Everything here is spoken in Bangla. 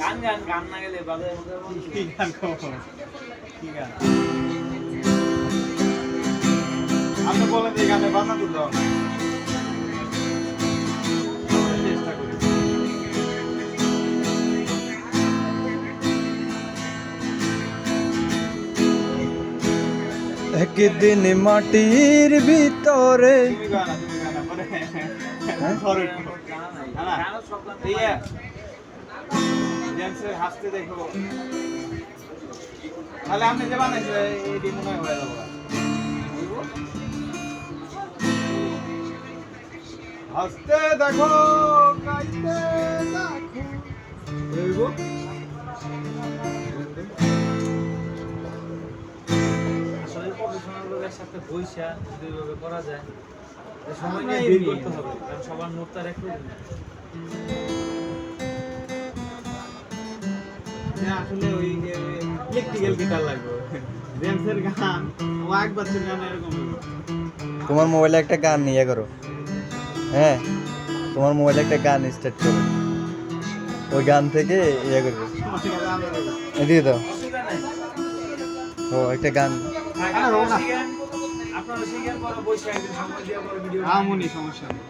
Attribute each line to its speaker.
Speaker 1: গান গান গান না গেলে বাজারে
Speaker 2: কি গান করবো? কি গান? আপনি বলেন যে গানে বাজনা তুলতে হবে। চেষ্টা করি।
Speaker 3: একদিন মাটির ভিতরে
Speaker 2: তুমি গানা পরে ধরো একটু।
Speaker 1: জানা নাই
Speaker 2: না,
Speaker 1: গান সব গান
Speaker 2: ঠিক আছে। জেন্টসের হাসতে দেখো। তাহলে আপনি যে বানাইছে এটি মনে হয় হয়ে যাবো। হাসতে দেখো কাইতে দেখো এইগো
Speaker 1: আসলে প্রফেশনাল লোকের সাথে বইসা দুইভাবে করা যায় তো সময় নিয়ে
Speaker 2: আমরা
Speaker 1: বের
Speaker 2: এমনি।
Speaker 1: করতে হবে কারণ সবার মুড তার একটু
Speaker 2: আসলে ওই ইলেকট্রিক্যাল গিটার লাগবে জেন্টসের গান ও একবার চলে গান এরকম হলো।
Speaker 3: তোমার মোবাইলে একটা গান নিয়ে করো। হ্যাঁ, তোমার মোবাইলে একটা গান স্টার্ট করো, ওই গান থেকে ইয়ে করবে। এদিকে দাও।
Speaker 1: অসুবিধা নাই
Speaker 3: ও একটা গান।
Speaker 1: আপনারা শিখেন পরে বইসা একদিন সময় দিয়ে পরে ভিডিও
Speaker 2: আমনি সমস্যা নেই।